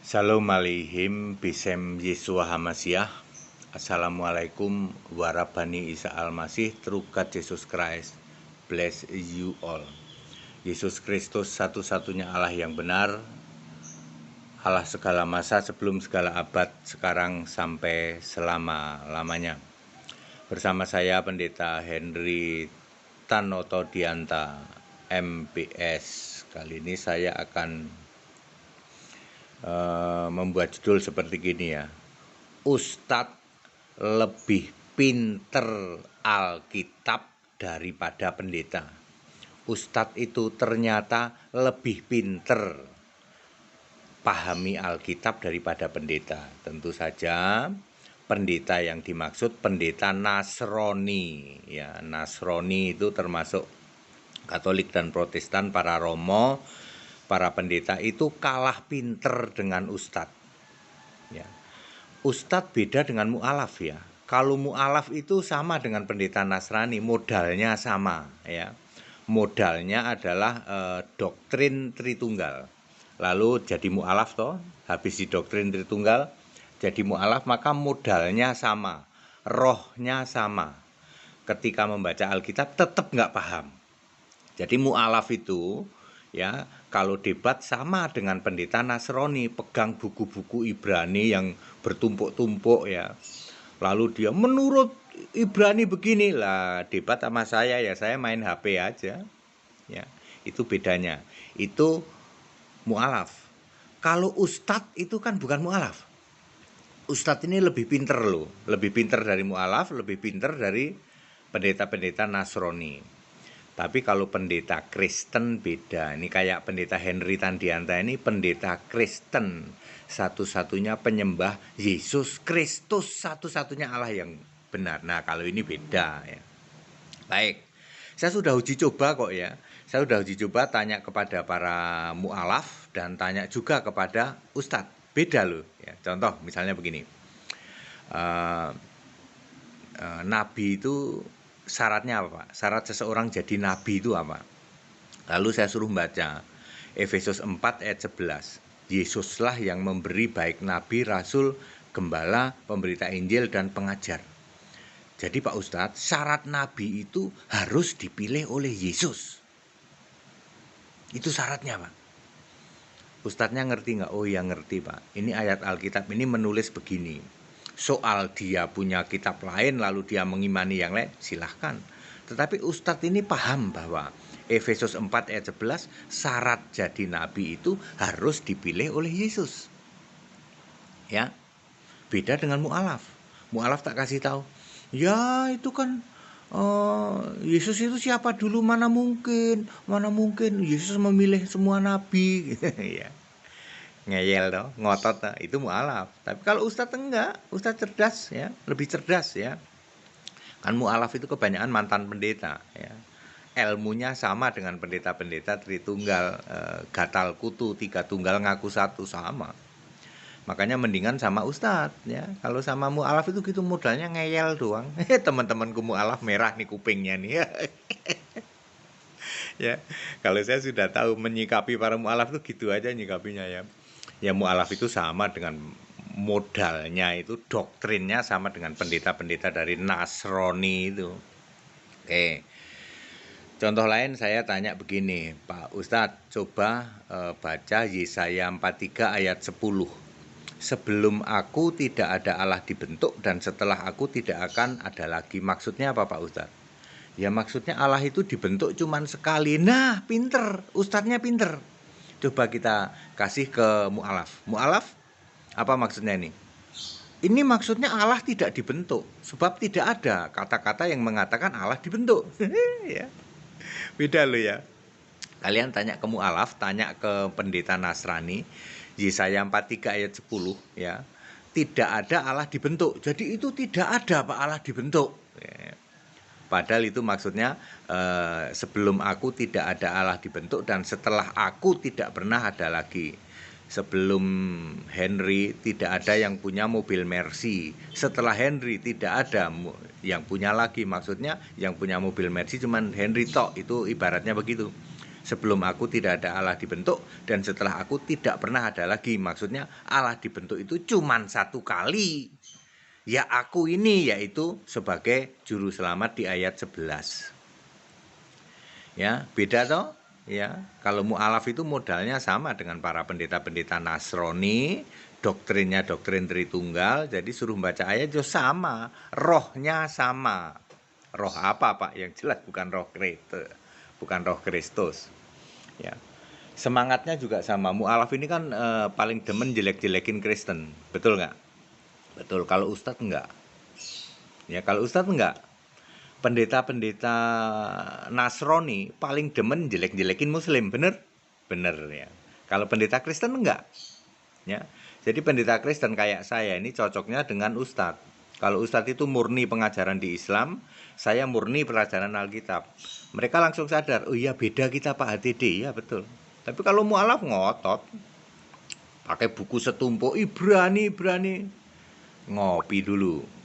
Shalom Aleihim Bisem Yesua Hamasiah. Assalamualaikum warabani Isa Al-Masih. Trukat Yesus Christ. Bless you all. Yesus Kristus satu-satunya Allah yang benar, Allah segala masa, sebelum segala abad, sekarang sampai selama-lamanya. Bersama saya Pendeta Henry Tanoto Dianta MPS. Kali ini saya akan membuat judul seperti gini ya. Ustadz lebih pinter Alkitab daripada pendeta. Ustadz itu ternyata lebih pinter pahami Alkitab daripada pendeta. Tentu saja pendeta yang dimaksud pendeta Nasrani ya. Nasrani itu termasuk Katolik dan Protestan, para romo. Para pendeta itu kalah pinter dengan ustadz ya. Ustadz beda dengan mu'alaf ya. Kalau mu'alaf itu sama dengan pendeta Nasrani, modalnya sama ya. Modalnya adalah doktrin Tritunggal. Lalu jadi mu'alaf toh, habis di doktrin Tritunggal jadi mu'alaf, maka modalnya sama, rohnya sama. Ketika membaca Alkitab tetap nggak paham. Jadi mu'alaf itu ya, kalau debat sama dengan pendeta Nasrani, pegang buku-buku Ibrani yang bertumpuk-tumpuk ya. Lalu dia menurut Ibrani begini lah, debat sama saya ya, saya main HP aja. Ya, itu bedanya. Itu mu'alaf. Kalau ustadz itu kan bukan mu'alaf. Ustadz ini lebih pinter loh, lebih pinter dari mu'alaf, lebih pinter dari pendeta-pendeta Nasrani. Tapi kalau pendeta Kristen beda. Ini kayak pendeta Henry Tandianta ini pendeta Kristen, satu-satunya penyembah Yesus Kristus, satu-satunya Allah yang benar. Nah, kalau ini beda ya. Baik, saya sudah uji coba kok ya. Saya sudah uji coba tanya kepada para mu'alaf dan tanya juga kepada ustadz. Beda loh ya. Contoh misalnya begini, nabi itu syaratnya apa Pak? Syarat seseorang jadi nabi itu apa? Lalu saya suruh baca Efesus 4 ayat 11. Yesuslah yang memberi baik nabi, rasul, gembala, pemberita Injil, dan pengajar. Jadi Pak Ustadz, syarat nabi itu harus dipilih oleh Yesus. Itu syaratnya Pak. Ustadznya ngerti nggak? Oh ya ngerti Pak. Ini ayat Alkitab ini menulis begini. Soal dia punya kitab lain lalu dia mengimani yang lain, silahkan. Tetapi ustadz ini paham bahwa Efesus 4 ayat 11 syarat jadi nabi itu harus dipilih oleh Yesus. Ya. Beda dengan mu'alaf. Mu'alaf tak kasih tahu. Ya itu kan Yesus itu siapa dulu, mana mungkin Yesus memilih semua nabi. Ya. Ngeyel toh, ngotot toh, itu mu'alaf. Tapi kalau ustadz enggak, ustadz cerdas ya, lebih cerdas ya. Kan mu'alaf itu kebanyakan mantan pendeta ya. Ilmunya sama dengan pendeta-pendeta Tritunggal, gatal kutu, tiga tunggal ngaku satu, sama. Makanya mendingan sama ustadz ya. Kalau sama mu'alaf itu gitu modalnya ngeyel doang. Teman-temanku mu'alaf merah nih kupingnya nih. Ya, kalau saya sudah tahu menyikapi para mu'alaf itu gitu aja nyikapinya ya. Ya mu'alaf itu sama dengan modalnya itu, doktrinnya sama dengan pendeta-pendeta dari Nasrani itu. Oke. Contoh lain saya tanya begini, Pak Ustadz, coba baca Yesaya 43 ayat 10. Sebelum aku tidak ada Allah dibentuk dan setelah aku tidak akan ada lagi. Maksudnya apa Pak Ustadz? Ya maksudnya Allah itu dibentuk cuman sekali. Nah, pinter, ustadznya pinter. Coba kita kasih ke mu'alaf. Mu'alaf, apa maksudnya ini? Ini maksudnya Allah tidak dibentuk. Sebab tidak ada kata-kata yang mengatakan Allah dibentuk. Ya. Beda loh ya. Kalian tanya ke mu'alaf, tanya ke pendeta Nasrani, Yesaya 43 ayat 10 ya. Tidak ada Allah dibentuk. Jadi itu tidak ada Pak Allah dibentuk. Ya. Padahal itu maksudnya sebelum aku tidak ada Allah dibentuk dan setelah aku tidak pernah ada lagi. Sebelum Henry tidak ada yang punya mobil Mercy. Setelah Henry tidak ada yang punya lagi. Maksudnya yang punya mobil Mercy cuman Henry tok. Itu ibaratnya begitu. Sebelum aku tidak ada Allah dibentuk, dan setelah aku tidak pernah ada lagi. Maksudnya Allah dibentuk itu cuman satu kali. Ya aku ini, yaitu sebagai juru selamat di ayat 11. Ya, beda toh? Ya, kalau mu'alaf itu modalnya sama dengan para pendeta-pendeta Nasrani, doktrinnya doktrin Tritunggal, jadi suruh baca ayat juga sama, rohnya sama. Roh apa, Pak? Yang jelas bukan roh Kristus, bukan roh Kristus. Ya. Semangatnya juga sama. Mu'alaf ini kan paling demen jelek-jelekin Kristen, betul nggak? Betul. Kalau Ustadz enggak. Ya, kalau Ustadz enggak. Pendeta-pendeta Nasrani paling demen jelek-jelekin Muslim, bener? Bener ya. Kalau pendeta Kristen enggak. Ya. Jadi pendeta Kristen kayak saya ini cocoknya dengan Ustadz. Kalau Ustadz itu murni pengajaran di Islam, saya murni pelajaran Alkitab. Mereka langsung sadar, oh iya beda kita Pak HTD, ya betul. Tapi kalau mu'alaf ngotot, pakai buku setumpuk, Ibrani, ngopi dulu.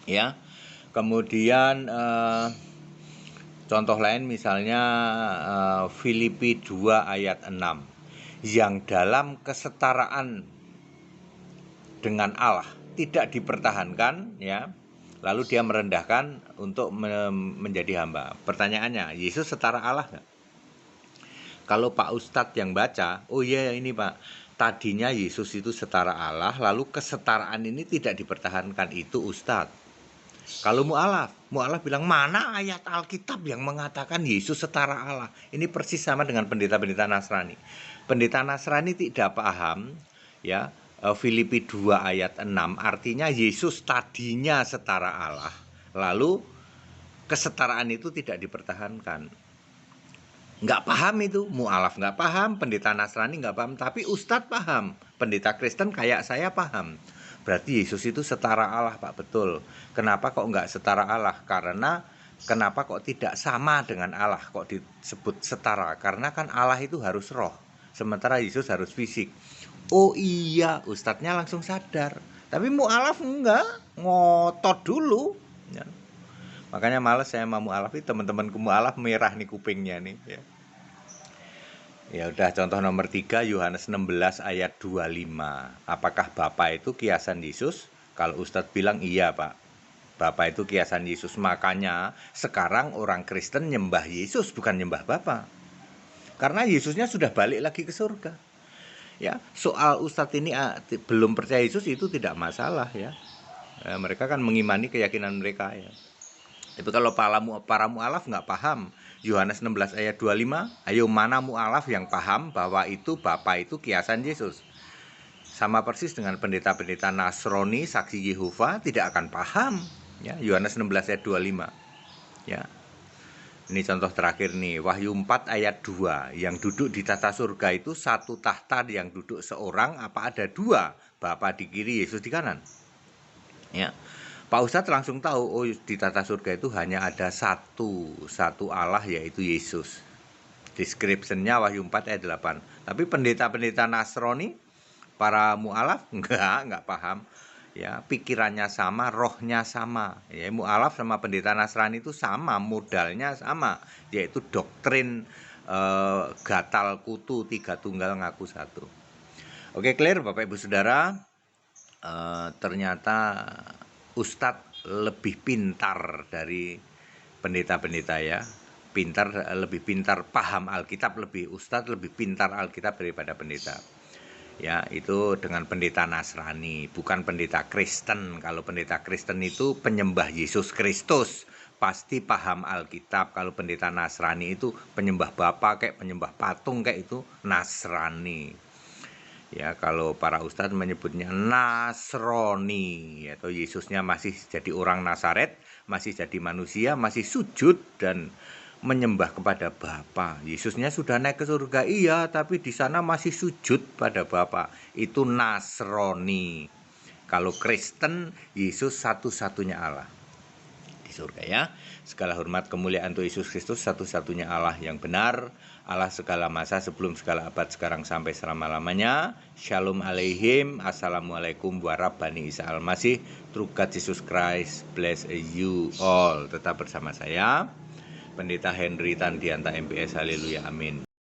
Ya, kemudian contoh lain misalnya Filipi 2 ayat 6, yang dalam kesetaraan dengan Allah tidak dipertahankan, ya, lalu dia merendahkan untuk menjadi hamba. Pertanyaannya, Yesus setara Allah nggak? Kalau Pak Ustadz yang baca, oh iya ini Pak, tadinya Yesus itu setara Allah, lalu kesetaraan ini tidak dipertahankan, itu Ustadz. Kalau mu'alaf bilang, mana ayat Alkitab yang mengatakan Yesus setara Allah? Ini persis sama dengan pendeta-pendeta Nasrani. Pendeta Nasrani tidak paham, ya, Filipi 2 ayat 6, artinya Yesus tadinya setara Allah, lalu kesetaraan itu tidak dipertahankan. Nggak paham itu, mu'alaf nggak paham, pendeta Nasrani nggak paham, tapi Ustadz paham, pendeta Kristen kayak saya paham. Berarti Yesus itu setara Allah, Pak, betul. Kenapa kok nggak setara Allah? Karena kenapa kok tidak sama dengan Allah? Kok disebut setara? Karena kan Allah itu harus roh, sementara Yesus harus fisik. Oh iya, Ustadznya langsung sadar. Tapi mu'alaf enggak, ngotot dulu. Ya. Makanya males saya mau mu'alaf, teman-temanku mu'alaf merah nih kupingnya nih. Ya. Ya udah, contoh nomor 3, Yohanes 16 ayat 25. Apakah Bapa itu kiasan Yesus? Kalau Ustadz bilang iya Pak, Bapa itu kiasan Yesus. Makanya sekarang orang Kristen nyembah Yesus, bukan nyembah Bapa. Karena Yesusnya sudah balik lagi ke surga. Ya, soal Ustadz ini belum percaya Yesus itu tidak masalah ya. Mereka kan mengimani keyakinan mereka ya. Tapi kalau para mu'alaf nggak paham Yohanes 16 ayat 25, ayo mana mu'alaf yang paham bahwa itu Bapa itu kiasan Yesus? Sama persis dengan pendeta-pendeta Nasrani, saksi Yehova tidak akan paham. Ya, Yohanes 16 ayat 25. Ya. Ini contoh terakhir nih, Wahyu 4 ayat 2, yang duduk di tata surga itu satu tahta yang duduk seorang, apa ada dua? Bapa di kiri, Yesus di kanan. Ya. Pak Ustadz langsung tahu, oh di tata surga itu hanya ada satu Allah, yaitu Yesus. Description-nya Wahyu 4 ayat 8. Tapi pendeta-pendeta Nasrani, para mu'alaf enggak paham. Ya, pikirannya sama, rohnya sama. Ya, mu'alaf sama pendeta Nasrani itu sama, modalnya sama, yaitu doktrin gatal kutu, tiga tunggal ngaku satu. Oke, clear Bapak Ibu Saudara. Ternyata Ustadz lebih pintar dari pendeta-pendeta ya. Lebih pintar paham Alkitab, Ustadz lebih pintar Alkitab daripada pendeta. Ya, itu dengan pendeta Nasrani, bukan pendeta Kristen. Kalau pendeta Kristen itu penyembah Yesus Kristus, pasti paham Alkitab. Kalau pendeta Nasrani itu penyembah Bapa kayak penyembah patung kayak itu Nasrani. Ya, kalau para ustadz menyebutnya Nasrani, atau Yesusnya masih jadi orang Nazaret, masih jadi manusia, masih sujud dan menyembah kepada Bapa. Yesusnya sudah naik ke surga, iya, tapi di sana masih sujud pada Bapa. Itu Nasrani. Kalau Kristen, Yesus satu-satunya Allah. surga ya. Segala hormat kemuliaan untuk Yesus Kristus, satu-satunya Allah yang benar, Allah segala masa, sebelum segala abad, sekarang sampai selama-lamanya. Shalom alaihim, assalamualaikum warahmatullahi Isa al-Masih. Through God Jesus Christ, bless you all. Tetap bersama saya, Pendeta Henry Tandianta MPS, haleluya, amin.